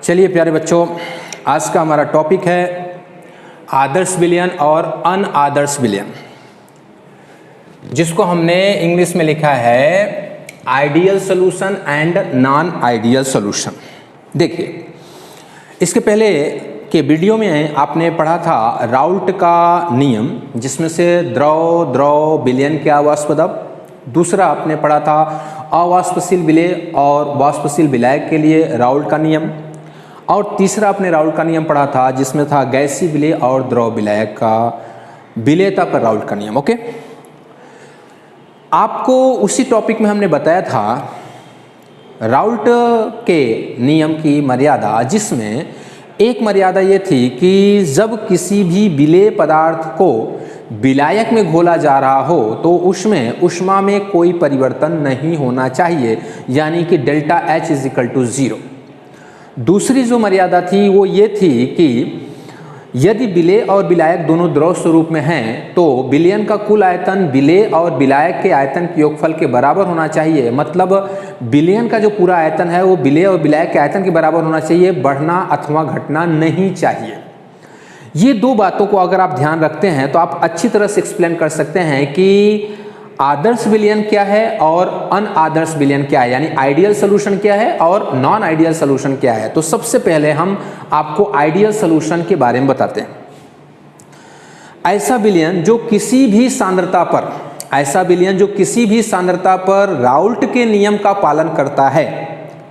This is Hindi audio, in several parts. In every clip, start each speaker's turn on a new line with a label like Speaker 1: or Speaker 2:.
Speaker 1: चलिए प्यारे बच्चों, आज का हमारा टॉपिक है आदर्श विलयन और अनआदर्श विलयन, जिसको हमने इंग्लिश में लिखा है ideal solution and non ideal solution. देखिए, इसके पहले के वीडियो में आपने पढ़ा था राउल्ट का नियम, जिसमें से द्रव द्रव विलयन के अवाष्पदब। दूसरा आपने पढ़ा था अवाष्पशील विलेय और वाष्पशील विलायक के लिए राउल्ट का नियम। और तीसरा आपने राउल्ट का नियम पढ़ा था, जिसमें था गैसीय विलेय और द्रव विलायक का विलेयता पर राउल्ट का नियम। ओके, आपको उसी टॉपिक में हमने बताया था राउल्ट के नियम की मर्यादा, जिसमें एक मर्यादा ये थी कि जब किसी भी विलेय पदार्थ को विलायक में घोला जा रहा हो तो उसमें ऊष्मा में कोई परिवर्तन नहीं होना चाहिए, यानी कि delta H is equal to 0। दूसरी जो मर्यादा थी वो ये थी कि यदि विलेय और विलायक दोनों द्रव स्वरूप में हैं तो विलयन का कुल आयतन विलेय और विलायक के आयतन के योगफल के बराबर होना चाहिए। मतलब विलयन का जो पूरा आयतन है वो विलेय और विलायक के आयतन के बराबर होना चाहिए, बढ़ना अथवा घटना नहीं चाहिए। ये दो बातों को अगर आप ध्यान रखते हैं तो आप अच्छी तरह से एक्सप्लेन कर सकते हैं कि आदर्श विलयन क्या है और अनआदर्श विलयन क्या है, यानी आइडियल सॉल्यूशन क्या है और नॉन आइडियल सॉल्यूशन क्या है। तो सबसे पहले हम आपको आइडियल सॉल्यूशन के बारे में बताते हैं। ऐसा विलयन जो किसी भी सांद्रता पर राउल्ट के नियम का पालन करता है,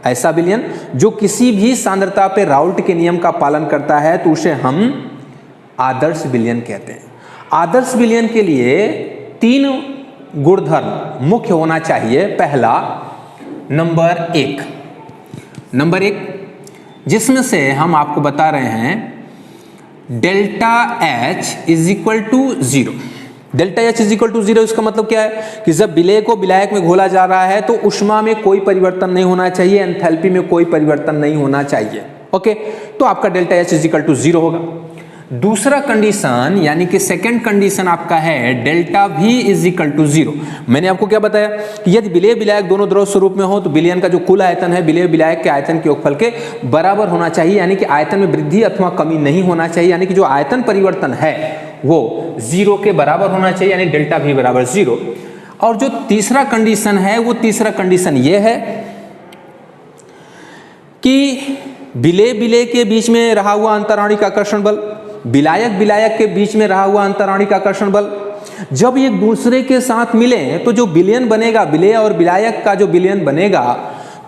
Speaker 1: ऐसा विलयन जो किसी भी सांद्रता पर राउल्ट के नियम का पालन करता है तो उसे हम आदर्श विलयन कहते हैं। आदर्श विलयन के लिए 3 गुणधर्म मुख्य होना चाहिए। पहला नंबर एक, जिसमें से हम आपको बता रहे हैं delta H is equal to 0। Delta H is equal to 0 इसका मतलब क्या है कि जब विलेय को विलायक में घोला जा रहा है तो ऊष्मा में कोई परिवर्तन नहीं होना चाहिए, एंथैल्पी में कोई परिवर्तन नहीं होना चाहिए। ओके, तो आपका delta H is equal to 0 होगा। दूसरा कंडीशन यानी कि सेकंड कंडीशन आपका है delta V is equal to 0। मैंने आपको क्या बताया कि यदि विलेय विलायक दोनों द्रव स्वरूप में हो तो विलयन का जो कुल आयतन है विलेय विलायक के आयतन के योगफल के बराबर होना चाहिए, यानी कि आयतन में वृद्धि अथवा कमी नहीं होना चाहिए, यानी कि जो आयतन परिवर्तन है वो 0 के बराबर होना चाहिए, यानी डेल्टा V बराबर 0। और जो तीसरा कंडीशन है वो तीसरा कंडीशन ये है कि विलेय के बीच में रहा हुआ अंतराणिक आकर्षण बल, विलायक के बीच में रहा हुआ अंतराणिक आकर्षण बल जब एक दूसरे के साथ मिले तो जो विलयन बनेगा, विलेय और विलायक का जो विलयन बनेगा,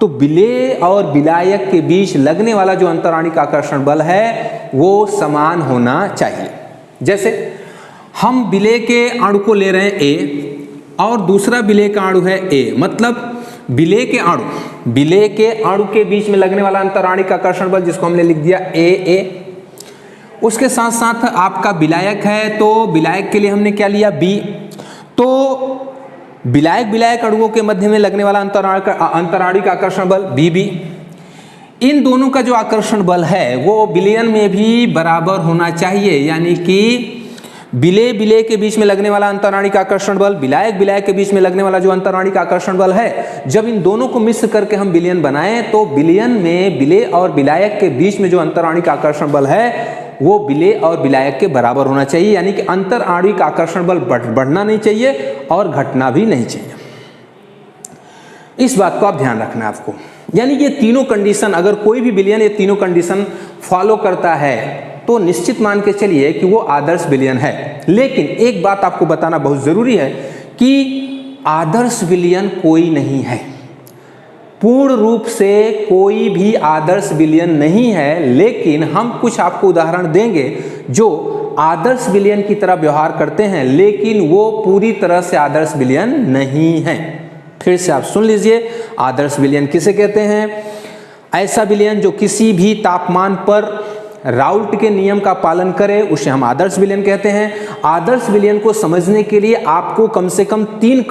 Speaker 1: तो विलेय और विलायक के बीच लगने वाला जो अंतराणिक आकर्षण बल है वो समान होना चाहिए। जैसे हम विलेय के अणु को ले रहे हैं A और दूसरा विलेय का अणु है A, मतलब विलेय के अणु के बीच में लगने वाला अंतराणिक आकर्षण बल जिसको हमने लिख दिया A। उसके साथ साथ आपका विलायक है तो विलायक के लिए हमने क्या लिया B। तो विलायक अणुओं के मध्य में लगने वाला अंतराणिक आकर्षण बल BB। इन दोनों का जो आकर्षण बल है वो विलयन में भी बराबर होना चाहिए, यानी कि विलेय के बीच में लगने वाला अंतराणिक आकर्षण बल, विलायक के बीच में लगने वाला जो अंतराणिक आकर्षण बल है, जब इन दोनों को मिश्र करके हम विलयन बनाएं तो विलयन में विलेय और विलायक के बीच में जो अंतराणिक आकर्षण बल है वो विलेय और विलायक के बराबर होना चाहिए, यानी कि अंतराणिक आकर्षण बल बढ़ना नहीं चाहिए और घटना भी नहीं चाहिए। इस बात को आप ध्यान रखना है आपको, यानी ये तीनों कंडीशन, अगर कोई भी विलयन ये तीनों कंडीशन फॉलो करता है तो निश्चित मान के चलिए कि वो आदर्श विलयन है। लेकिन एक बात आपको बताना बहुत जरूरी है कि आदर्श विलयन कोई नहीं है, पूर्ण रूप से कोई भी आदर्श विलयन नहीं है। लेकिन हम कुछ आपको उदाहरण देंगे जो आदर्श विलयन की तरह व्यवहार करते हैं, लेकिन वो पूरी तरह से आदर्श विलयन नहीं है। फिर से आप सुन लीजिए, आदर्श विलयन किसे कहते हैं? ऐसा विलयन जो किसी भी तापमान पर राउल्ट के नियम का पालन करे उसे हम आदर्श विलयन कहते हैं। आदर्श विलयन को समझने के लिए आपको कम से कम 3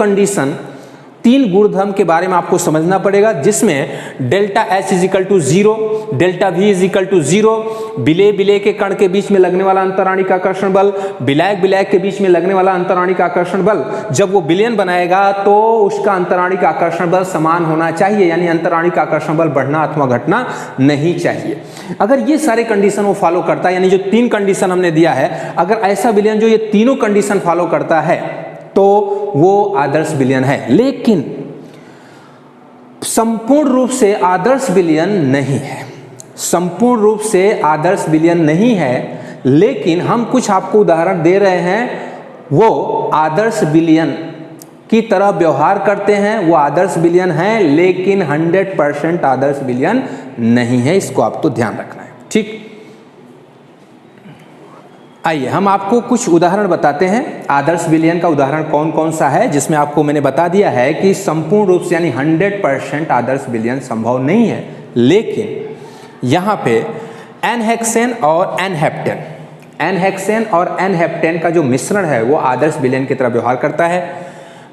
Speaker 1: तीन गुणधर्म के बारे में आपको समझना पड़ेगा, जिसमें delta H is equal to 0, delta V is equal to 0, विलेय विलेय के कण के बीच में लगने वाला अंतराणिक आकर्षण बल, विलायक विलायक के बीच में लगने वाला अंतराणिक आकर्षण बल, जब वो विलयन बनाएगा तो उसका अंतराणिक आकर्षण बल समान होना चाहिए, यानी अंतराणिक आकर्षण बल बढ़ना अथवा घटना नहीं चाहिए। अगर ये सारे कंडीशन वो फॉलो करता है, यानी जो तीन कंडीशन हमने दिया है, अगर ऐसा विलयन जो ये तीनों कंडीशन फॉलो करता है तो वो आदर्श विलयन है। लेकिन संपूर्ण रूप से आदर्श विलयन नहीं है, संपूर्ण रूप से आदर्श विलयन नहीं है, लेकिन हम कुछ आपको उदाहरण दे रहे हैं, वो आदर्श विलयन की तरह व्यवहार करते हैं, वो आदर्श विलयन है, लेकिन 100% आदर्श विलयन नहीं है। इसको आपको ध्यान रखना है, ठीक। आइए हम आपको कुछ उदाहरण बताते हैं। आदर्श विलयन का उदाहरण कौन कौन सा है, जिसमें आपको मैंने बता दिया है कि संपूर्ण रूप से यानी 100% आदर्श विलयन संभव नहीं है, लेकिन यहाँ पे एनहेक्सेन और एनहेप्टेन, एनहेक्सेन और एनहेप्टेन का जो मिश्रण है वो आदर्श विलयन की तरह व्यवहार करता है।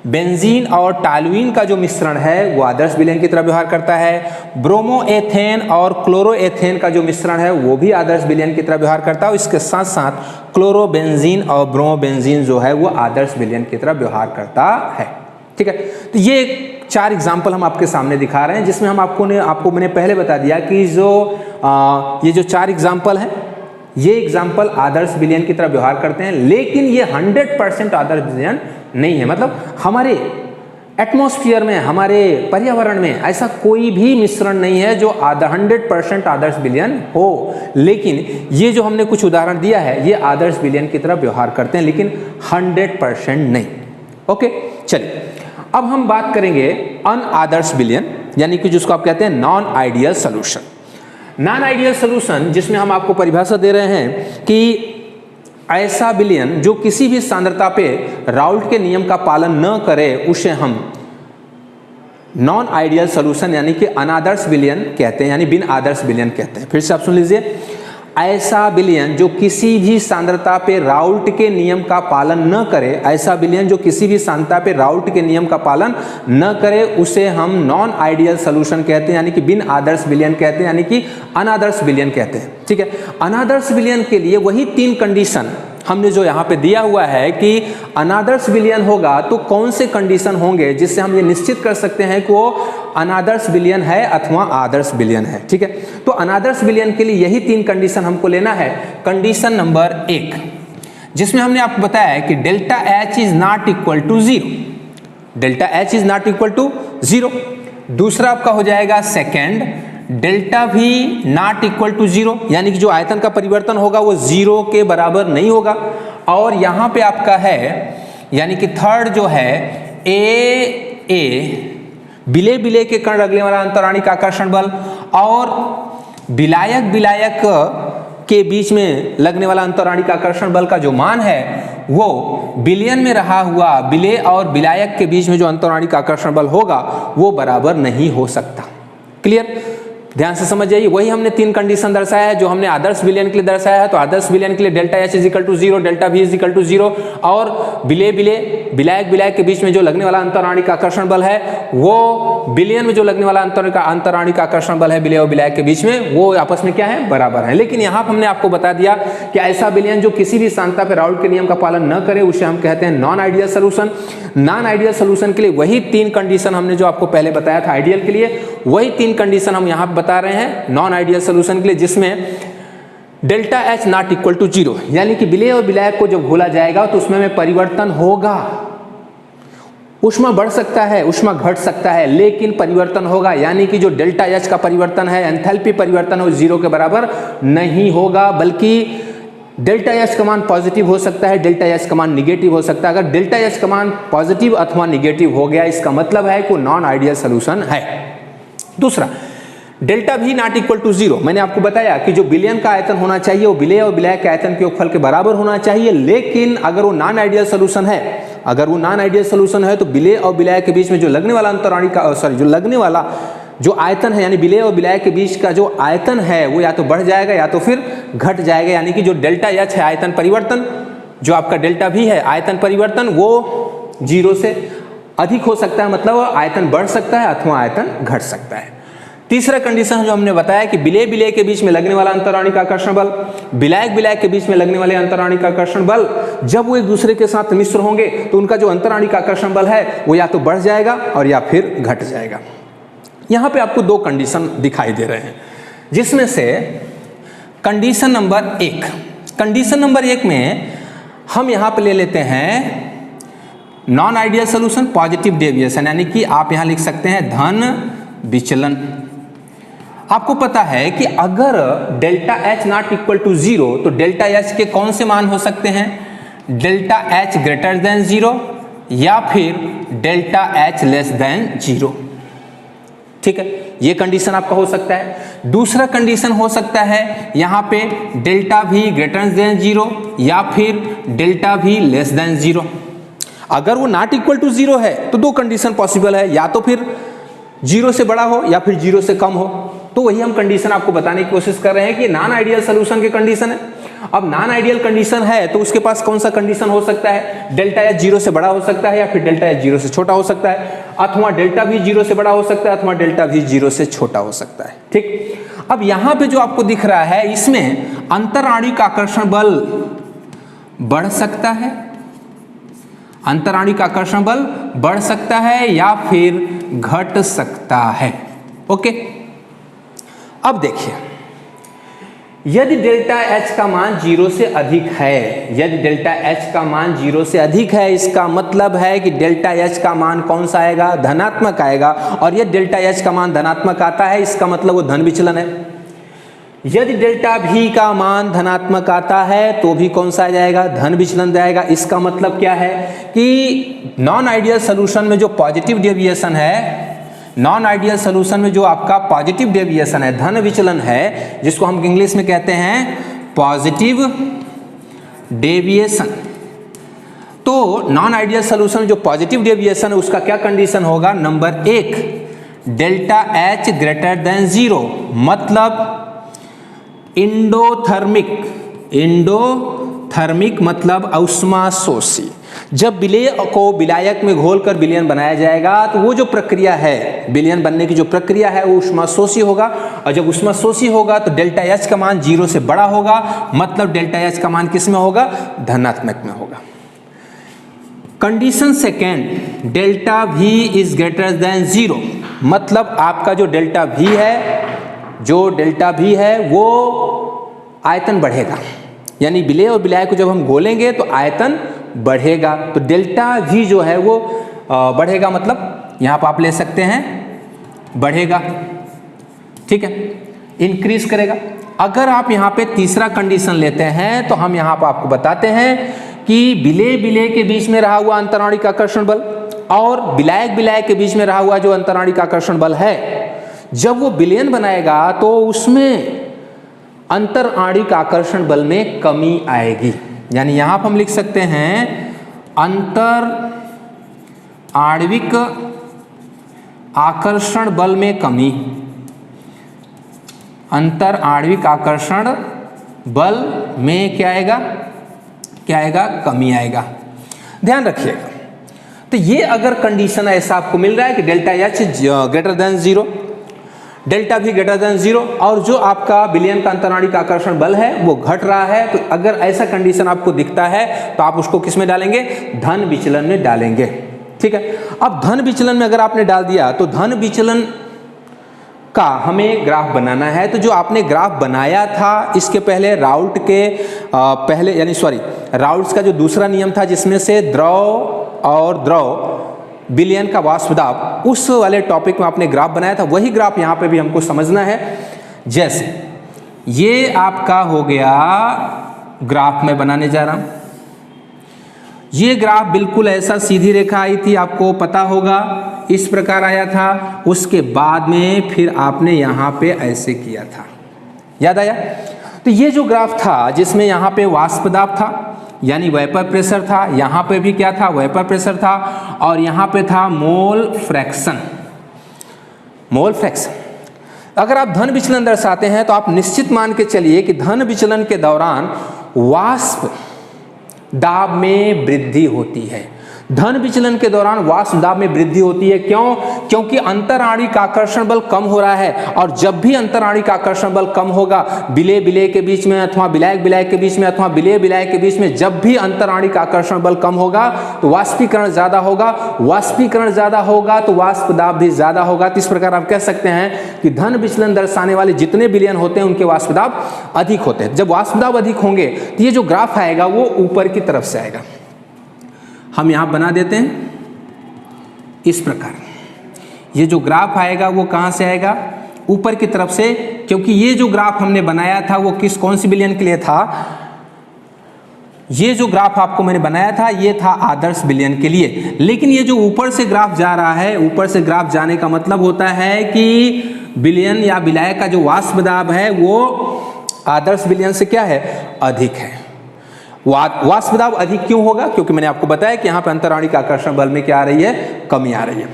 Speaker 1: बेंजीन और टॉलुइन का जो मिश्रण है वो आदर्श विलयन की तरह व्यवहार करता है। ब्रोमोएथेन और क्लोरोएथेन का जो मिश्रण है वो भी आदर्श विलयन की तरह व्यवहार करता है। इसके साथ साथ क्लोरोबेंजीन और ब्रोमोबेंजीन जो है वो आदर्श विलयन की तरह व्यवहार करता है, ठीक है। तो ये 4 एग्जाम्पल हम आपके सामने दिखा रहे हैं, जिसमें हम आपको मैंने पहले बता दिया कि ये जो 4 एग्जाम्पल हैं, ये एग्जाम्पल आदर्श विलयन की तरह व्यवहार करते हैं, लेकिन ये 100% आदर्श विलयन नहीं है। मतलब हमारे एटमॉस्फेयर में, हमारे पर्यावरण में ऐसा कोई भी मिश्रण नहीं है जो 100% आदर्श विलयन हो, लेकिन ये जो हमने कुछ उदाहरण दिया है ये आदर्श विलयन की तरह व्यवहार करते हैं, लेकिन 100% नहीं। ओके, चलिए अब हम बात करेंगे अनआदर्श विलयन, यानी कि जिसको आप कहते हैं non ideal solution. Non ideal solution जिसमें हम आपको परिभाषा दे रहे हैं कि ऐसा विलयन जो किसी भी सांद्रता पे राउल्ट के नियम का पालन न करे उसे हम नॉन आइडियल सॉल्यूशन यानी कि अनादर्श विलयन कहते हैं, यानी बिन आदर्श विलयन कहते हैं। फिर से आप सुन लीजिए, ऐसा विलयन जो किसी भी सांद्रता पे राउल्ट के नियम का पालन न करे, ऐसा विलयन जो किसी भी सांद्रता पे राउल्ट के नियम का पालन न करे उसे हम नॉन आइडियल सॉल्यूशन कहते हैं, यानी कि बिन आदर्श विलयन कहते हैं, यानी कि अनादर्श विलयन कहते हैं, ठीक है। अनादर्श विलयन के लिए वही 3 कंडीशन हमने जो यहाँ पे दिया हुआ है कि अनादर्श विलयन होगा तो कौन से कंडीशन होंगे जिससे हम ये निश्चित कर सकते हैं कि वो अनादर्श विलयन है अथवा आदर्श विलयन है, ठीक है। तो अनादर्श विलयन के लिए यही 3 कंडीशन हमको लेना है। कंडीशन नंबर 1, जिसमें हमने आपको बताया है कि delta H is not equal to 0, delta H is not equal to 0। दूसरा आपका हो जाएगा second, delta V not equal to 0, यानी कि जो आयतन का परिवर्तन होगा वो 0 के बराबर नहीं होगा। और यहाँ पे आपका है, यानी कि थर्ड जो है ए विलेय विलेय के कण लगने वाला अंतराणिक आकर्षण बल और विलायक विलायक के बीच में लगने वाला अंतराणिक आकर्षण बल का जो मान है वो विलयन में रहा हुआ विलेय और विलायक के बीच में जो अंतराणिक आकर्षण बल होगा वो बराबर नहीं हो सकता। क्लियर, ध्यान से समझ जाइए। वही हमने 3 कंडीशन दर्शाया है जो हमने आदर्श विलयन के लिए दर्शाया है। तो आदर्श विलयन के लिए delta H is equal to 0, delta V is equal to 0 और विलेय विलेय विलायक विलायक के बीच में जो लगने वाला अंतराणिक आकर्षण बल है वो विलयन में जो लगने वाला अंतराणिक आकर्षण बल है विलेय और विलायक के बीच में वो आपस में क्या है, बराबर है। लेकिन यहाँ पर हमने आपको बता दिया कि ऐसा विलयन जो किसी भी सांद्रता पर राउल्ट के नियम का पालन न करे उसे हम कहते हैं non ideal solution. Non ideal solution के लिए वही 3 कंडीशन हमने जो आपको पहले बताया था आइडियल के लिए, वही 3 कंडीशन हम यहाँ बता रहे हैं नॉन आइडियल सॉल्यूशन के लिए, जिसमें delta H not equal to 0, यानी कि विलेय और विलायक को जब घोला जाएगा तो उसमें परिवर्तन होगा। ऊष्मा बढ़ सकता है, ऊष्मा घट सकता है, लेकिन परिवर्तन होगा। यानी कि जो डेल्टा H का परिवर्तन है, एंथैल्पी परिवर्तन है, वो 0 के बराबर नहीं होगा, बल्कि डेल्टा H का मान पॉजिटिव हो सकता है, डेल्टा H का मान निगेटिव हो सकता है। अगर डेल्टा H का मान पॉजिटिव अथवा निगेटिव हो गया इसका मतलब है कि नॉन आइडियल सॉल्यूशन है। दूसरा, delta V not equal to 0, मैंने आपको बताया कि जो विलयन का आयतन होना चाहिए वो विलेय और विलायक के आयतन के योगफल के बराबर होना चाहिए। लेकिन अगर वो नॉन आइडियल सॉल्यूशन है, अगर वो नॉन आइडियल सॉल्यूशन है तो विलेय और विलायक के बीच में जो लगने वाला जो आयतन है, यानी विलेय और विलायक के बीच का जो आयतन है वो या तो बढ़ जाएगा या तो फिर घट जाएगा। यानी कि जो डेल्टा H है आयतन परिवर्तन, जो आपका डेल्टा V है आयतन परिवर्तन, वो 0 से अधिक हो सकता है, मतलब आयतन बढ़ सकता है अथवा आयतन घट सकता है। तीसरा कंडीशन जो हमने बताया कि विलेय विलेय के बीच में लगने वाला अंतराणिक आकर्षण बल, विलायक विलायक के बीच में लगने वाले अंतराणिक आकर्षण बल, जब वो एक दूसरे के साथ मिश्र होंगे तो उनका जो अंतराणिक आकर्षण बल है वो या तो बढ़ जाएगा और या फिर घट जाएगा। यहाँ पे आपको दो कंडीशन दिखाई दे रहे हैं, जिसमें से कंडीशन नंबर 1, कंडीशन नंबर 1 में हम यहाँ पे ले लेते हैं non ideal solution positive deviation, यानी कि आप यहाँ लिख सकते हैं धन विचलन। आपको पता है कि अगर delta H not equal to 0 तो डेल्टा एच के कौन से मान हो सकते हैं, डेल्टा एच ग्रेटर देन 0 या फिर डेल्टा एच लेस देन 0। ठीक है, ये कंडीशन आपका हो सकता है। दूसरा कंडीशन हो सकता है यहाँ पे डेल्टा भी ग्रेटर देन 0 या फिर डेल्टा भी लेस देन 0। अगर वो नॉट इक्वल टू 0 है तो दो कंडीशन पॉसिबल है, या तो फिर 0 से बड़ा हो या फिर 0 से कम हो। तो वही हम कंडीशन आपको बताने की कोशिश कर रहे हैं कि नॉन आइडियल सोल्यूशन की कंडीशन है। अब नॉन आइडियल कंडीशन है तो उसके पास कौन सा कंडीशन हो सकता है, डेल्टा एच 0 से बड़ा हो सकता है या फिर डेल्टा एच 0 से छोटा हो सकता है, अथवा डेल्टा भी 0 से बड़ा हो सकता है अथवा डेल्टा भी 0 से छोटा हो सकता है। ठीक, अब यहां पे जो आपको दिख रहा है इसमें अंतराणिक आकर्षण बल बढ़ सकता है, अंतराणिक आकर्षण बल बढ़ सकता है या फिर घट सकता है। ओके, अब देखिए, यदि डेल्टा एच का मान 0 से अधिक है, यदि डेल्टा एच का मान 0 से अधिक है, इसका मतलब है कि डेल्टा एच का मान कौन सा आएगा, धनात्मक आएगा। और यदि डेल्टा एच का मान धनात्मक आता है इसका मतलब वो धन विचलन है। यदि डेल्टा भी का मान धनात्मक आता है तो भी कौन सा आ जाएगा, धन विचलन जाएगा। इसका मतलब क्या है कि नॉन आइडियल सोल्यूशन में जो पॉजिटिव डेविएशन है, नॉन आइडियल सोल्यूशन में जो आपका पॉजिटिव डेविएशन है, धन विचलन है, जिसको हम इंग्लिश में कहते हैं पॉजिटिव डेविएशन। तो नॉन आइडियल सोल्यूशन में जो पॉजिटिव डेविएशन है उसका क्या कंडीशन होगा, number 1 delta H greater than 0, मतलब इंडोथर्मिक, इंडोथर्मिक मतलब उष्माशोषी। जब विलेय को विलायक में घोलकर विलयन बनाया जाएगा तो वो जो प्रक्रिया है, विलयन बनने की जो प्रक्रिया है वो उष्माशोषी होगा, और जब उष्माशोषी होगा तो डेल्टा एच का मान 0 से बड़ा होगा, मतलब डेल्टा एच का मान किस में होगा, धनात्मक में होगा। Condition second, delta we is greater than 0, मतलब आपका जो डेल्टा वी है, जो डेल्टा वी है वो आयतन बढ़ेगा, यानी विलेय और विलायक को जब हम घोलेंगे तो आयतन बढ़ेगा। तो डेल्टा वी जो है वो बढ़ेगा, मतलब यहाँ पर आप ले सकते हैं बढ़ेगा। ठीक है, इंक्रीज करेगा। अगर आप यहाँ पे तीसरा कंडीशन लेते हैं तो हम यहाँ पर आपको बताते हैं कि विलेय विलेय के बीच में रहा हुआ अंतराणिक आकर्षण बल और विलायक विलायक के बीच में रहा हुआ जो अंतराणिक आकर्षण बल है, जब वो विलयन बनाएगा तो उसमें अंतराणिक आकर्षण बल में कमी आएगी। यानी यहां पर हम लिख सकते हैं अंतर आणविक आकर्षण बल में कमी, अंतर आणविक आकर्षण बल में क्या आएगा, क्या आएगा, कमी आएगा। ध्यान रखिएगा। तो ये अगर कंडीशन ऐसा आपको मिल रहा है कि delta H greater than 0, delta भी ग्रेटर देन 0 और जो आपका विलयन का अंतराणिक आकर्षण बल है वो घट रहा है, तो अगर ऐसा कंडीशन आपको दिखता है तो आप उसको किस में डालेंगे, धन विचलन में डालेंगे। ठीक है, अब धन विचलन में अगर आपने डाल दिया तो धन विचलन का हमें ग्राफ बनाना है। तो जो आपने ग्राफ बनाया था इसके पहले राउल्ट के पहले यानी राउल्ट्स का जो दूसरा नियम था जिसमें से द्रव और द्रव विलयन का वाष्प दाब, उस वाले टॉपिक में आपने ग्राफ बनाया था, वही ग्राफ यहाँ पे भी हमको समझना है। जैसे ये आपका हो गया ग्राफ मैं बनाने जा रहा हूं, ये ग्राफ बिल्कुल ऐसा सीधी रेखा आई थी, आपको पता होगा इस प्रकार आया था। उसके बाद में फिर आपने यहाँ पे ऐसे किया था, याद आया। तो ये जो ग्राफ था जिसमें यहाँ पे वाष्प दाब था यानी वेपर प्रेशर था, यहाँ पे भी क्या था, वेपर प्रेशर था, और यहाँ पे था मोल फ्रैक्शन, मोल फ्रैक्शन। अगर आप धन विचलन दर्शाते हैं तो आप निश्चित मान के चलिए कि धन विचलन के दौरान वाष्प दाब में वृद्धि होती है। धन विचलन के दौरान वाष्प दाब में वृद्धि होती है। क्यों? क्योंकि अंतराणिक आकर्षण बल कम हो रहा है, और जब भी अंतराणिक आकर्षण बल कम होगा, विलेय विलेय के बीच में अथवा विलायक विलायक के बीच में अथवा विलेय विलायक के बीच में जब भी अंतराणिक आकर्षण बल कम होगा तो वाष्पीकरण ज्यादा होगा, वाष्पीकरण ज्यादा होगा तो वाष्प दाब भी ज्यादा होगा। तो इस प्रकार आप कह सकते हैं कि धन विचलन दर्शाने वाले जितने विलयन होते हैं उनके वाष्प दाब अधिक होते हैं। जब वाष्प दाब अधिक होंगे तो ये जो ग्राफ आएगा वो ऊपर की तरफ से आएगा। हम यहां बना देते हैं इस प्रकार, ये जो ग्राफ आएगा वो कहां से आएगा? ऊपर की तरफ से, क्योंकि ये जो ग्राफ हमने बनाया था वो कौन सी विलयन के लिए था? ये जो ग्राफ आपको मैंने बनाया था ये था आदर्श विलयन के लिए। लेकिन ये जो ऊपर से ग्राफ जा रहा है, ऊपर से ग्राफ जाने का मतलब होता है कि विलयन या विलायक का जो वाष्प दाब है वो आदर्श विलयन से क्या है? अधिक है। वाष्प दाब अधिक क्यों होगा? क्योंकि मैंने आपको बताया कि यहाँ पे अंतराणिक आकर्षण बल में क्या आ रही है? कमी आ रही है।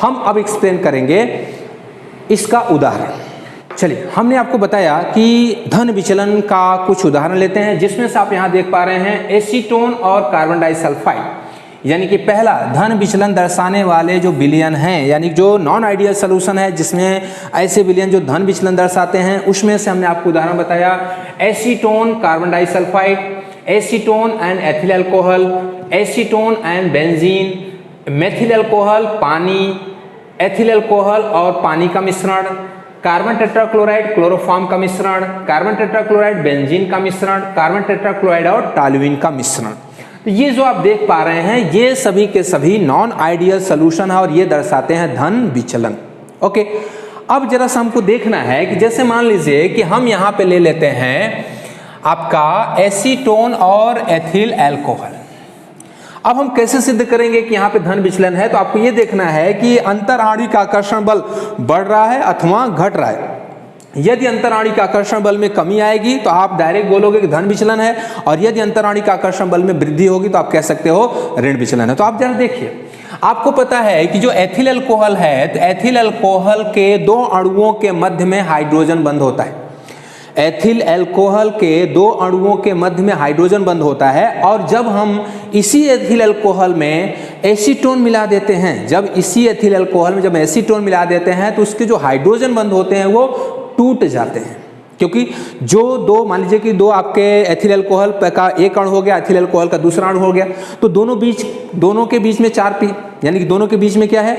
Speaker 1: हम अब एक्सप्लेन करेंगे इसका उदाहरण। चलिए, हमने आपको बताया कि धन विचलन का कुछ उदाहरण लेते हैं, जिसमें से आप यहाँ देख पा रहे हैं एसीटोन और कार्बन डाइसल्फाइड, यानी कि पहला धन विचलन दर्शाने वाले जो विलयन हैं, यानी जो नॉन आइडियल सोल्यूशन है जिसमें ऐसे विलयन जो धन विचलन दर्शाते हैं, उसमें से हमने आपको उदाहरण बताया acetone carbon disulphide, acetone and ethyl alcohol, acetone and benzene, methyl alcohol पानी, एथिल अल्कोहल और पानी का मिश्रण, कार्बन टेट्राक्लोराइड क्लोरोफॉर्म का मिश्रण, कार्बन टेट्राक्लोराइड बेंजीन का मिश्रण, कार्बन टेट्राक्लोराइड और टॉल्यूइन का मिश्रण। तो ये जो आप देख पा रहे हैं ये सभी के सभी नॉन आइडियल सोल्यूशन है और ये दर्शाते हैं धन विचलन। ओके, अब जरा सा हमको देखना है कि जैसे मान लीजिए कि हम यहाँ पे ले लेते हैं आपका एसीटोन और एथिल अल्कोहल। अब हम कैसे सिद्ध करेंगे कि यहाँ पे धन विचलन है? तो आपको ये देखना है कि अंतराणिक आकर्षण बल बढ़ रहा है अथवा घट रहा है। यदि अंतराणिक आकर्षण बल में कमी आएगी तो आप डायरेक्ट बोलोगे कि धन विचलन है, और यदि अंतराणिक आकर्षण बल में वृद्धि होगी तो आप कह सकते हो ऋण विचलन है। तो आप जरा देखिए, आपको पता है कि जो एथिल अल्कोहल है तो एथिल अल्कोहल के दो अणुओं के मध्य में हाइड्रोजन बंध होता है। एथिल अल्कोहल के दो अणुओं के मध्य में हाइड्रोजन बंध होता है, और जब हम इसी एथिल अल्कोहल में एसीटोन मिला देते हैं, जब इसी एथिल अल्कोहल में जब एसीटोन मिला देते हैं तो उसके जो हाइड्रोजन बंध होते हैं वो टूट जाते हैं। क्योंकि जो दो, मान लीजिए कि दो आपके एथिल अल्कोहल का एक अणु हो गया, एथिल अल्कोहल का दूसरा अणु हो गया, तो दोनों के बीच में 4p, यानी कि दोनों के बीच में क्या है?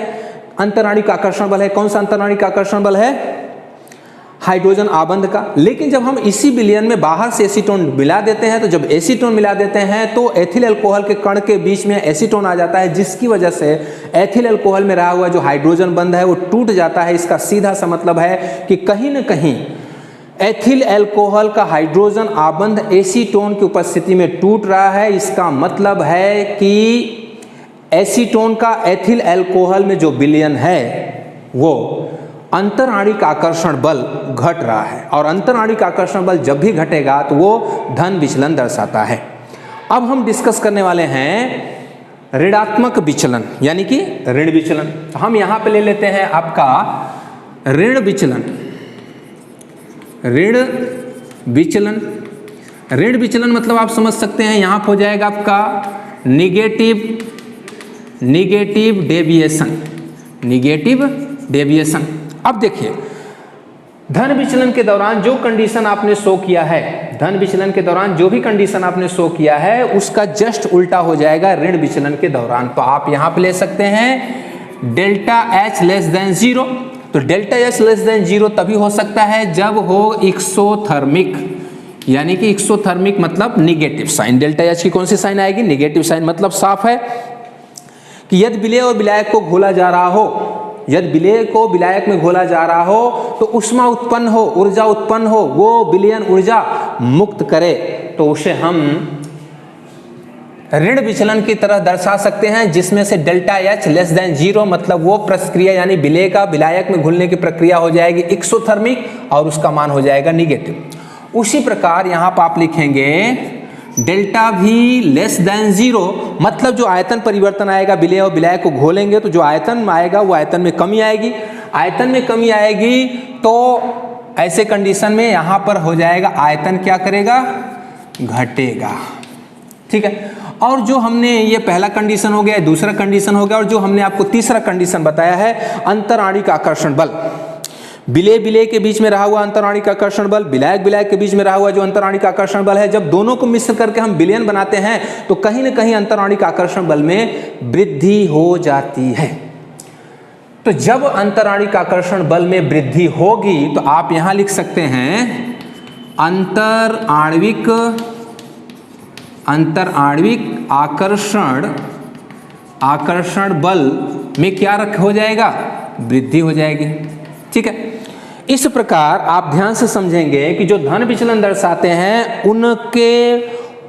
Speaker 1: अंतराणिक आकर्षण बल है। कौन सा अंतराणिक आकर्षण बल है? हाइड्रोजन आबंध का। लेकिन जब हम इसी विलयन में बाहर से एसीटोन मिला देते हैं, तो जब एसीटोन मिला देते हैं तो एथिल अल्कोहल के कण के बीच में एसीटोन आ जाता है, जिसकी वजह से एथिल अल्कोहल में रहा हुआ जो हाइड्रोजन बंध है वो टूट जाता है। इसका सीधा सा मतलब है कि कहीं न कहीं एथिल अल्कोहल का हाइड्रोजन आबंध एसीटोन की उपस्थिति में टूट रहा है। इसका मतलब है कि एसीटोन का एथिल अल्कोहल में जो विलयन है वो अंतराणिक आकर्षण बल घट रहा है, और अंतराणिक आकर्षण बल जब भी घटेगा तो वो धन विचलन दर्शाता है। अब हम डिस्कस करने वाले हैं ऋणात्मक विचलन, यानी कि ऋण विचलन। हम यहां पे ले लेते हैं आपका ऋण विचलन। ऋण विचलन, ऋण विचलन मतलब आप समझ सकते हैं यहां हो जाएगा आपका निगेटिव डेविएशन। अब देखिए, धन विचलन के दौरान जो कंडीशन आपने शो किया है, धन विचलन के दौरान जो भी कंडीशन आपने शो किया है उसका जस्ट उल्टा हो जाएगा ऋण विचलन के दौरान। तो आप यहां पे ले सकते हैं डेल्टा H लेस देन 0। तो डेल्टा H लेस देन 0 तभी हो सकता है जब हो एक्सोथर्मिक, यानी कि एक्सोथर्मिक मतलब निगेटिव साइन। डेल्टा H की कौन सी साइन आएगी? Negative sign. मतलब साफ है कि यदि विलेय और विलायक को घोला जा रहा हो, यदि विलेय को विलायक में घोला जा रहा हो तो ऊष्मा उत्पन्न हो, ऊर्जा उत्पन्न हो, वो विलयन ऊर्जा मुक्त करे, तो उसे हम ऋण विचलन की तरह दर्शा सकते हैं, जिसमें से डेल्टा H लेस देन 0 मतलब वो प्रक्रिया, यानी विलेय का विलायक में घुलने की प्रक्रिया हो जाएगी एक्सोथर्मिक और उसका मान हो जाएगा निगेटिव। उसी प्रकार यहाँ पर आप लिखेंगे डेल्टा भी लेस देन 0 मतलब जो आयतन परिवर्तन आएगा, विलेय और विलायक को घोलेंगे तो जो आयतन आएगा वो आयतन में कमी आएगी। आयतन में कमी आएगी तो ऐसे कंडीशन में यहां पर हो जाएगा आयतन क्या करेगा? घटेगा। ठीक है। और जो हमने ये पहला कंडीशन हो गया, दूसरा कंडीशन हो गया, और जो हमने आपको तीसरा कंडीशन बताया है अंतराणिक आकर्षण बल। विलेय विलेय के बीच में रहा हुआ अंतराणिक आकर्षण बल, विलायक विलायक के बीच में रहा हुआ जो अंतराणिक आकर्षण बल है, जब दोनों को मिश्र करके हम विलयन बनाते हैं तो कहीं ना कहीं अंतराणिक आकर्षण बल में वृद्धि हो जाती है। तो जब अंतराणिक आकर्षण बल में वृद्धि होगी तो आप यहां लिख सकते हैं अंतराणिक आकर्षण बल में क्या हो जाएगा, वृद्धि हो जाएगी। ठीक है, इस प्रकार आप ध्यान से समझेंगे कि जो धन विचलन दर्शाते हैं उनके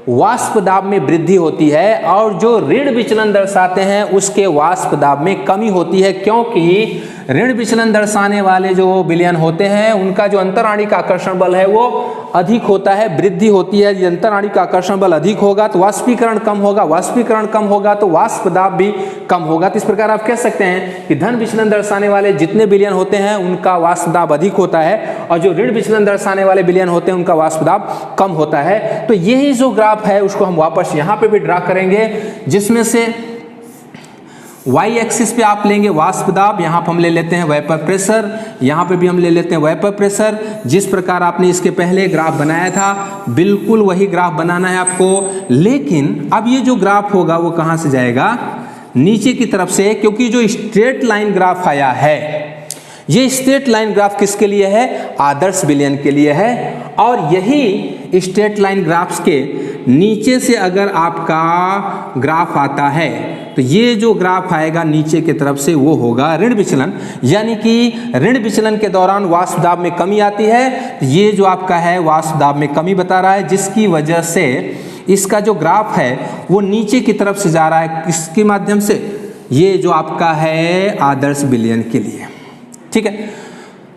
Speaker 1: वाष्प दाब में वृद्धि होती है, और जो ऋण विचलन दर्शाते हैं उसके वाष्प दाब में कमी होती है, क्योंकि ऋण विचलन दर्शाने वाले जो विलयन होते हैं उनका जो अंतराणिक आकर्षण बल है वो अधिक होता है, वृद्धि होती है। अंतराणिक आकर्षण बल अधिक होगा तो वाष्पीकरण कम होगा, वाष्पीकरण कम होगा तो वाष्प दाब भी कम होगा। तो इस प्रकार आप कह सकते हैं कि धन विचलन दर्शाने वाले जितने विलयन होते हैं उनका वाष्प दाब अधिक होता है, और जो ऋण विचलन दर्शाने वाले विलयन होते हैं उनका वाष्प दाब कम होता है। तो यही जो ग्राफ है उसको हम वापस यहाँ पे भी ड्रा करेंगे, जिसमें से वाई एक्सिस पे आप लेंगे वाष्प दाब, यहाँ पर हम ले लेते हैं वेपर प्रेशर, यहाँ पे भी हम ले लेते हैं वेपर प्रेशर। जिस प्रकार आपने इसके पहले ग्राफ बनाया था बिल्कुल वही ग्राफ बनाना है आपको, लेकिन अब ये जो ग्राफ होगा वो कहाँ से जाएगा, नीचे की तरफ से, क्योंकि जो स्ट्रेट लाइन ग्राफ आया है ये स्ट्रेट लाइन ग्राफ किसके लिए है, आदर्श विलयन के लिए है। और यही स्ट्रेट लाइन ग्राफ्स के नीचे से अगर आपका ग्राफ आता है तो ये जो ग्राफ आएगा नीचे की तरफ से वो होगा ऋण विचलन, यानी कि ऋण विचलन के दौरान वाष्प दाब में कमी आती है। ये जो आपका है वाष्प दाब में कमी बता रहा है, जिसकी वजह से इसका जो ग्राफ है वो नीचे की तरफ से जा रहा है, किसके माध्यम से, ये जो आपका है आदर्श विलयन के लिए। ठीक है,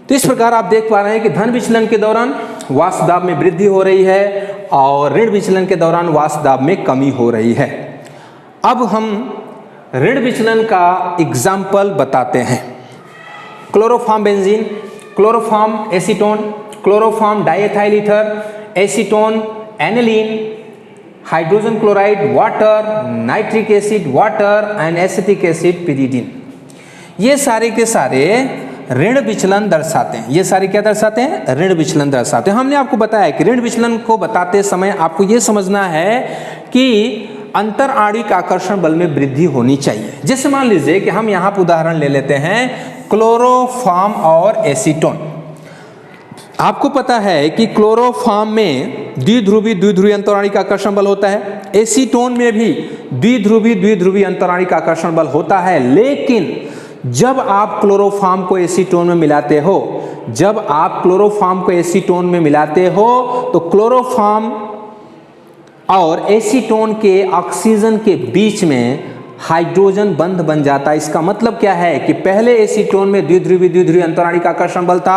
Speaker 1: तो इस प्रकार आप देख पा रहे हैं कि धन विचलन के दौरान वाष्प दाब में वृद्धि हो रही है और ऋण विचलन के दौरान वाष्प दाब में कमी हो रही है। अब हम ऋण विचलन का एग्जाम्पल बताते हैं। Chloroform benzene, chloroform acetone, chloroform diethyl ether, acetone aniline, hydrogen chloride water, nitric acid water and acetic acid pyridine, ये सारे के सारे ऋण विचलन दर्शाते हैं। ये सारे क्या दर्शाते हैं, ऋण विचलन दर्शाते हैं। हमने आपको बताया कि ऋण विचलन को बताते समय आपको ये समझना है कि अंतराणिक आकर्षण बल में वृद्धि होनी चाहिए। जैसे मान लीजिए कि हम यहाँ पर उदाहरण ले लेते हैं क्लोरोफॉर्म और एसीटोन। आपको पता है कि क्लोरोफॉर्म में द्विध्रुवी अंतराणिक आकर्षण बल होता है, एसीटोन में भी द्विध्रुवी अंतराणिक आकर्षण बल होता है। लेकिन जब आप क्लोरोफॉर्म को एसीटोन में मिलाते हो, तो क्लोरोफॉर्म और एसीटोन के ऑक्सीजन के बीच में हाइड्रोजन बंध बन जाता है। इसका मतलब क्या है कि पहले एसीटोन में द्विध्रुवी अंतराणिक आकर्षण बल था,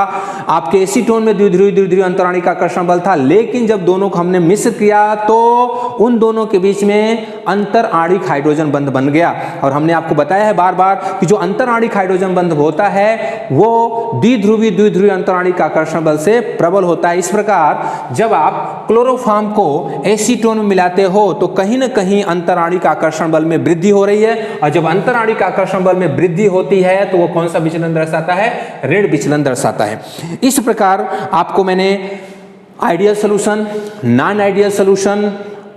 Speaker 1: आपके एसीटोन में द्विध्रुवी अंतराणिक आकर्षण बल था, लेकिन जब दोनों को हमने मिश्र किया तो उन दोनों के बीच में अंतराणिक हाइड्रोजन बंध बन गया। और हमने आपको बताया है बार बार कि जो अंतराणिक हाइड्रोजन बंध होता है वो द्विध्रुवी अंतराणिक आकर्षण बल से प्रबल होता है। इस प्रकार जब आप क्लोरोफॉर्म को एसीटोन में मिलाते हो तो कहीं ना कहीं अंतराणिक आकर्षण बल में वृद्धि हो रही है, और जब अंतराणिक आकर्षण बल में वृद्धि होती है तो वो कौन सा विचलन दर्शाता है, ऋण विचलन दर्शाता है। इस प्रकार आपको मैंने ideal solution, non ideal solution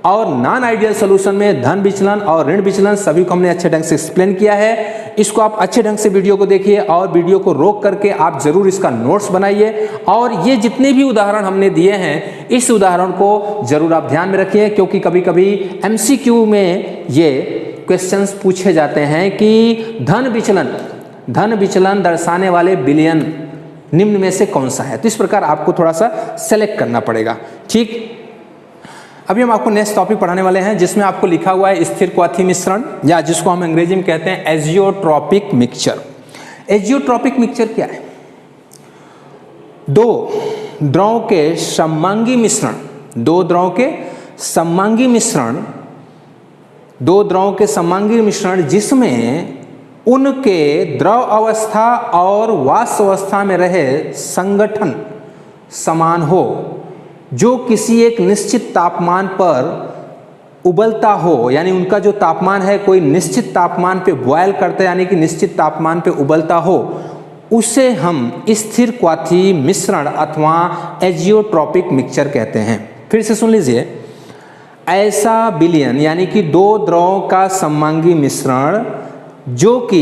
Speaker 1: और नॉन आइडियल सॉल्यूशन में धन विचलन और ऋण विचलन सभी को हमने अच्छे ढंग से एक्सप्लेन किया है। इसको आप अच्छे ढंग से वीडियो को देखिए और वीडियो को रोक करके आप जरूर इसका नोट्स बनाइए, और ये जितने भी उदाहरण हमने दिए हैं इस उदाहरण को जरूर आप ध्यान में रखिए, क्योंकि कभी कभी एमसीक्यू में ये क्वेश्चंस पूछे जाते हैं कि धन विचलन दर्शाने वाले विलयन निम्न में से कौन सा है। तो इस प्रकार आपको थोड़ा सा सेलेक्ट करना पड़ेगा। ठीक, अभी हम आपको नेक्स्ट टॉपिक पढ़ाने वाले हैं जिसमें आपको लिखा हुआ है स्थिर क्वाथी मिश्रण, या जिसको हम अंग्रेजी में कहते हैं एजियोट्रॉपिक मिक्सचर। एजियोट्रॉपिक मिक्सचर क्या है, दो द्रवों के सममांगी मिश्रण जिसमें उनके द्रव अवस्था और वाष्प अवस्था में रहे संगठन समान हो, जो किसी एक निश्चित तापमान पर उबलता हो, यानी उनका जो तापमान है कोई निश्चित तापमान पे बॉयल करता है, यानी कि निश्चित तापमान पे उबलता हो, उसे हम स्थिर क्वाथी मिश्रण अथवा एजियोट्रॉपिक मिक्सचर कहते हैं। फिर से सुन लीजिए, ऐसा विलयन यानी कि दो द्रवों का सममांगी मिश्रण जो कि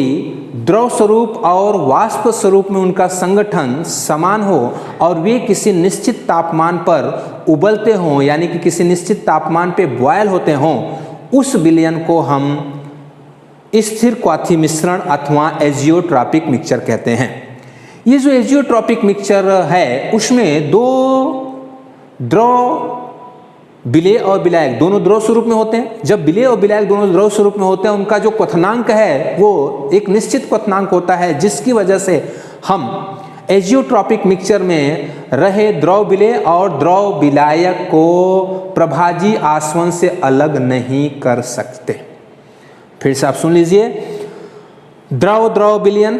Speaker 1: द्रव स्वरूप और वाष्प स्वरूप में उनका संगठन समान हो और वे किसी निश्चित तापमान पर उबलते हों, यानी कि किसी निश्चित तापमान पे बॉयल होते हों, उस विलयन को हम स्थिर क्वाथी मिश्रण अथवा एजियोट्रॉपिक मिक्सचर कहते हैं। ये जो एजियोट्रॉपिक मिक्सचर है उसमें दो द्रव विलेय और विलायक दोनों द्रव स्वरूप में होते हैं। जब विलेय और विलायक दोनों द्रव स्वरूप में होते हैं, उनका जो क्वथनांक है वो एक निश्चित क्वथनांक होता है, जिसकी वजह से हम एजियोट्रॉपिक मिक्सचर में रहे द्रव विलेय और द्रव विलायक को प्रभाजी आसवन से अलग नहीं कर सकते। फिर से आप सुन लीजिए, द्रव द्रव विलयन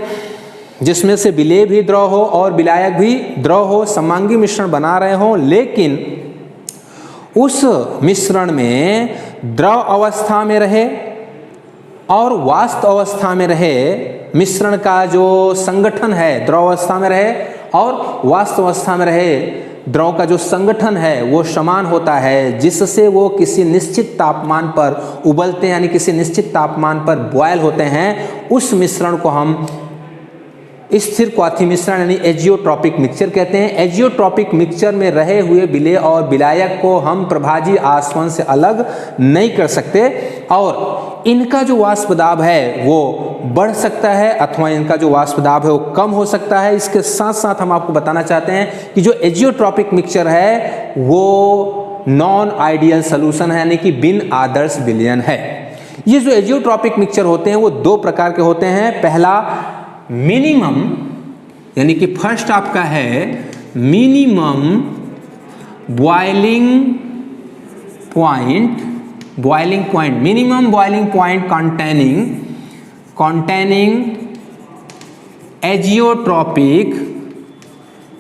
Speaker 1: जिसमें से विलेय भी द्रव हो और विलायक भी द्रव हो, सममांगी मिश्रण बना रहे हो, लेकिन उस मिश्रण में द्रव अवस्था में रहे और वाष्प अवस्था में रहे, मिश्रण का जो संगठन है द्रव अवस्था में रहे और वाष्प अवस्था में रहे, द्रव का जो संगठन है वो समान होता है, जिससे वो किसी निश्चित तापमान पर उबलते हैं, यानी किसी निश्चित तापमान पर बॉयल होते हैं। उस मिश्रण को हम स्थिर क्वाथी मिश्रण यानी एजियोट्रॉपिक मिक्सचर कहते हैं। एजियोट्रॉपिक मिक्सचर में रहे हुए विलेय और विलायक को हम प्रभाजी आसवन से अलग नहीं कर सकते और इनका जो वाष्प दाब है वो बढ़ सकता है अथवा इनका जो वाष्प दाब है वो कम हो सकता है। इसके साथ साथ हम आपको बताना चाहते हैं कि जो एजियोट्रॉपिक मिक्सचर है वो नॉन आइडियल सोल्यूशन है, यानी कि बिन आदर्श विलयन है। ये जो एजियोट्रॉपिक मिक्सचर होते हैं वो दो प्रकार के होते हैं। पहला मिनिमम, यानी कि फर्स्ट आपका है minimum boiling point, minimum boiling point containing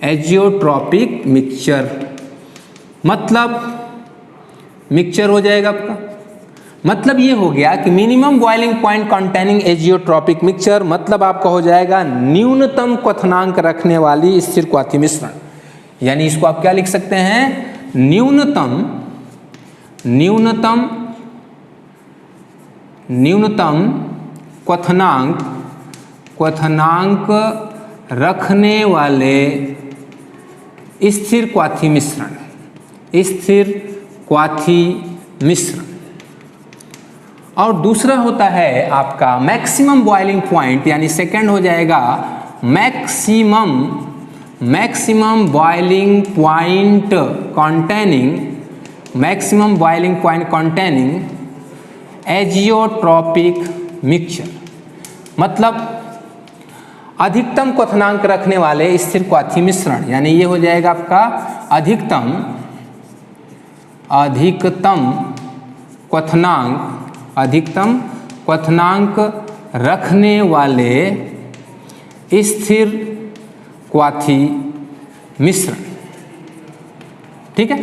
Speaker 1: azeotropic mixture. मतलब मिक्सचर हो जाएगा आपका, मतलब ये हो गया कि minimum boiling point containing azeotropic mixture, मतलब आपका हो जाएगा न्यूनतम क्वथनांक रखने वाली स्थिर क्वाथी मिश्रण। यानी इसको आप क्या लिख सकते हैं, न्यूनतम क्वथनांक रखने वाले स्थिर क्वाथी मिश्रण। और दूसरा होता है आपका मैक्सिमम बॉइलिंग पॉइंट, यानी सेकंड हो जाएगा maximum boiling point containing azeotropic mixture. मतलब अधिकतम क्वथनांक रखने वाले स्थिर क्वाथी मिश्रण, यानी ये हो जाएगा आपका अधिकतम क्वथनांक रखने वाले स्थिर क्वाथी मिश्रण। ठीक है।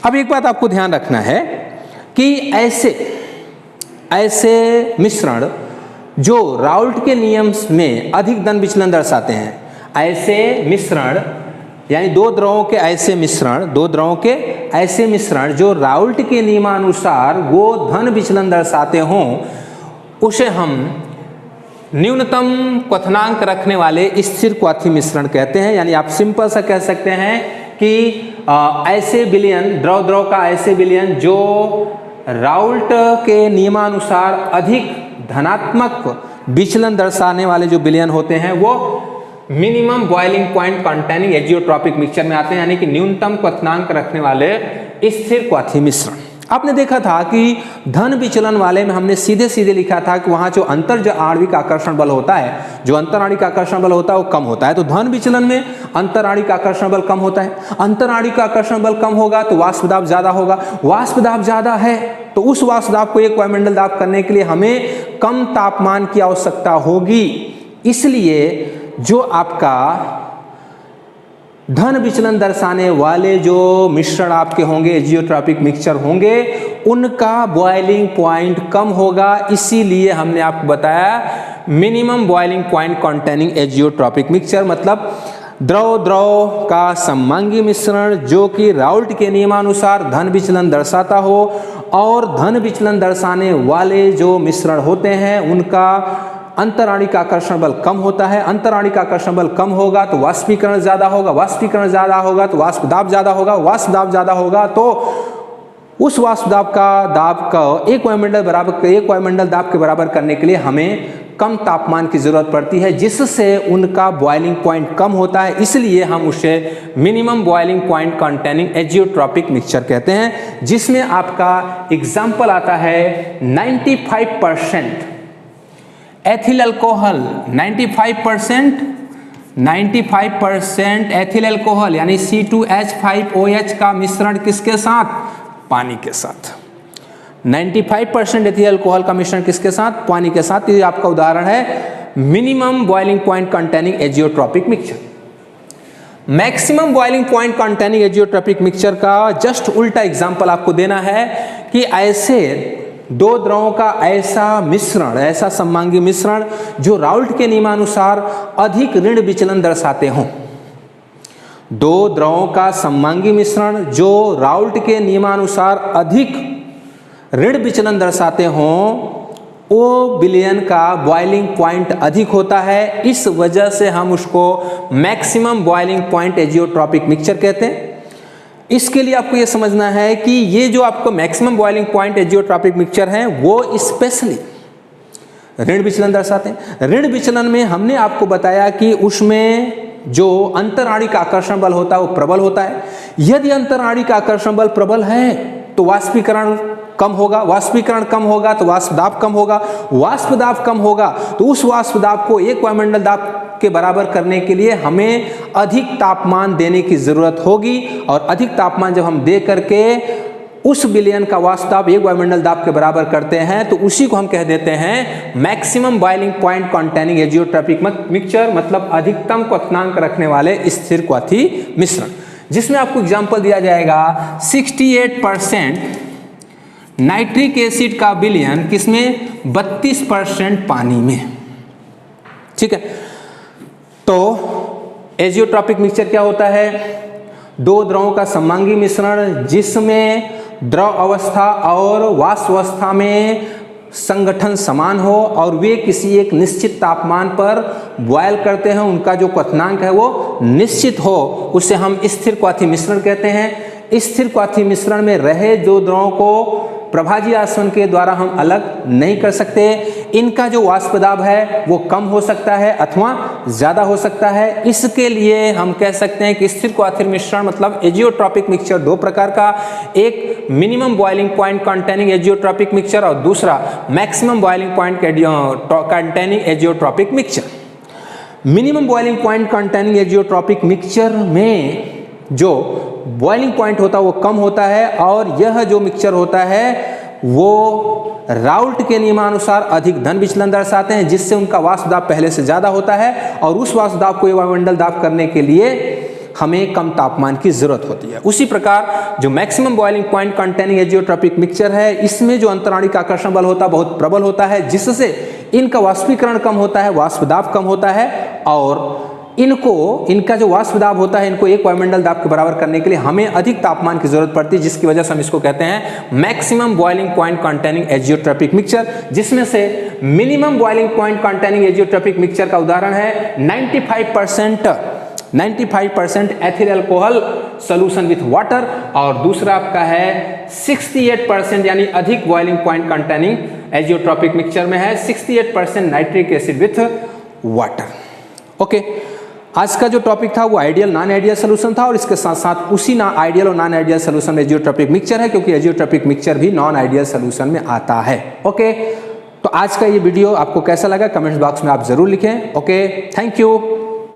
Speaker 1: अब एक बात आपको ध्यान रखना है कि ऐसे मिश्रण जो राउल्ट के नियम में अधिक धन विचलन दर्शाते हैं, ऐसे मिश्रण यानी दो द्रवों के ऐसे मिश्रण जो राउल्ट के नियमानुसार वो धन विचलन दर्शाते हों, उसे हम न्यूनतम क्वथनांक रखने वाले स्थिर क्वाथी मिश्रण कहते हैं। यानी आप सिंपल सा कह सकते हैं कि ऐसे विलयन, द्रव का ऐसे विलयन जो राउल्ट के नियमानुसार अधिक धनात्मक विचलन दर्शाने वाले जो विलयन होते हैं वो minimum boiling point containing azeotropic mixture में आते हैं, यानी कि न्यूनतम क्वथनांक रखने वाले स्थिर क्वाथी मिश्रण। आपने देखा था कि धन विचलन वाले में हमने सीधे सीधे लिखा था कि वहां जो अंतर आणविक आकर्षण बल होता है, जो अंतर आणविक आकर्षण बल होता है वो कम होता है। तो धन विचलन में अंतर आणविक आकर्षण बल कम होता है। अंतर आणविक आकर्षण बल कम होगा तो वाष्प दाब ज्यादा होगा। वाष्प दाब ज्यादा है तो उस वाष्प दाब को एक वायुमंडल दाब करने के लिए हमें कम तापमान की आवश्यकता होगी। इसलिए जो आपका धन विचलन दर्शाने वाले जो मिश्रण आपके होंगे, एजियोट्रॉपिक मिक्सचर होंगे, उनका बॉइलिंग पॉइंट कम होगा, इसीलिए हमने आपको बताया minimum boiling point containing azeotropic mixture, मतलब द्रव द्रव का सममांगी मिश्रण जो कि राउल्ट के नियमानुसार धन विचलन दर्शाता हो, और धन विचलन दर्शाने वाले जो मिश्रण होते हैं उनका अंतराणिक आकर्षण बल कम होता है। अंतराणिक आकर्षण बल कम होगा तो वाष्पीकरण ज्यादा होगा, वाष्पीकरण ज्यादा होगा तो वाष्प दाब ज्यादा होगा, वाष्प दाब ज्यादा होगा तो उस वाष्प दाब का एक वायुमंडल दाब के बराबर करने के लिए हमें कम तापमान की जरूरत पड़ती है, जिससे उनका बॉइलिंग पॉइंट कम होता है, इसलिए हम उसे minimum boiling point containing azeotropic mixture कहते हैं। जिसमें आपका एग्जाम्पल आता है 95% एथिल अल्कोहल, 95% एथिल अल्कोहल यानी C2H5OH का मिश्रण किसके साथ? पानी के साथ। 95% एथिल अल्कोहल का मिश्रण किसके साथ? पानी के साथ। ये आपका उदाहरण है minimum boiling point containing azeotropic mixture. Maximum boiling point containing azeotropic mixture का जस्ट उल्टा एग्जांपल आपको देना है कि ऐसे दो द्रवों का ऐसा मिश्रण, ऐसा सममांगी मिश्रण जो राउल्ट के नियमानुसार अधिक ऋण विचलन दर्शाते हों। दो द्रवों का सममांगी मिश्रण जो राउल्ट के नियमानुसार अधिक ऋण विचलन दर्शाते हों, वो विलयन का बॉइलिंग पॉइंट अधिक होता है। इस वजह से हम उसको maximum boiling point azeotropic mixture कहते हैं। इसके लिए आपको यह समझना है कि ये जो आपको maximum boiling point azeotropic mixture है वो स्पेशली ऋण विचलन दर्शाते हैं। ऋण विचलन में हमने आपको बताया कि उसमें जो अंतराणिक आकर्षण बल होता है वो प्रबल होता है। यदि अंतराणिक आकर्षण बल प्रबल है तो वाष्पीकरण कम होगा, वाष्पीकरण कम होगा तो वाष्प दाब कम होगा, वाष्प दाब कम होगा तो उस वाष्प दाब को एक वायुमंडल दाब के बराबर करने के लिए हमें अधिक तापमान देने की जरूरत होगी, और अधिक तापमान जब हम दे करके उस विलयन का वाष्प दाब एक वायुमंडल दाब के बराबर करते हैं तो उसी को हम कह देते हैं maximum boiling point containing azeotropic mixture, मतलब अधिकतम क्वथनांक रखने वाले स्थिर क्वथी मिश्रण। जिसमें आपको एग्जाम्पल दिया जाएगा 68% नाइट्रिक एसिड का विलयन किसमें? 32% पानी में। ठीक है, तो एजियोट्रॉपिक मिक्सचर क्या होता है? दो द्रवों का सममांगी मिश्रण जिसमें द्रव अवस्था और वाष्प अवस्था में संगठन समान हो और वे किसी एक निश्चित तापमान पर बॉयल करते हैं, उनका जो क्वथनांक है वो निश्चित हो, उसे हम स्थिर क्वथी मिश्रण कहते हैं। स्थिर क्वथी मिश्रण में रहे दो द्रवों को प्रभाजी आसवन के द्वारा हम अलग नहीं कर सकते। इनका जो वाष्प दाब है वो कम हो सकता है अथवा ज्यादा हो सकता है। इसके लिए हम कह सकते हैं कि स्थिर क्वथी मिश्रण मतलब एजियोट्रॉपिक मिक्सचर दो प्रकार का, एक minimum boiling point containing azeotropic mixture और दूसरा maximum boiling point containing azeotropic mixture. Minimum boiling point containing azeotropic mixture में जो बॉइलिंग पॉइंट होता है वो कम होता है, और यह जो मिक्सचर होता है वो राउल्ट के नियमानुसार अधिक धन विचलन दर्शाते हैं, जिससे उनका वाष्प दाब पहले से ज्यादा होता है, और उस वाष्प दाब को वायुमंडल दाब करने के लिए हमें कम तापमान की जरूरत होती है। उसी प्रकार जो maximum boiling point containing azeotropic mixture है, इसमें जो अंतराणिक आकर्षण बल होता है बहुत प्रबल होता है, जिससे इनका वाष्पीकरण कम होता है, वाष्प दाब कम होता है, और इनका जो वाष्प दाब होता है इनको एक वायुमंडल दाब के बराबर करने के लिए हमें अधिक तापमान की जरूरत पड़ती है, जिसकी वजह से हम इसको कहते हैं maximum boiling point containing azeotropic mixture. जिसमें से minimum boiling point containing azeotropic mixture का उदाहरण है 95% ethyl alcohol solution with water, और दूसरा आपका है 68% यानी अधिक boiling point containing azeotropic mixture में है 68% nitric acid with water. Okay, आज का जो टॉपिक था वो आइडियल नॉन आइडियल सोल्यूशन था, और इसके साथ साथ उसी आइडियल और नॉन आइडियल सोल्यूशन में एजियोट्रॉपिक मिक्सचर है, क्योंकि एजियोट्रॉपिक मिक्सचर भी नॉन आइडियल सोल्यूशन में आता है। ओके, तो आज का ये वीडियो आपको कैसा लगा कमेंट बॉक्स में आप जरूर लिखें। Okay, thank you.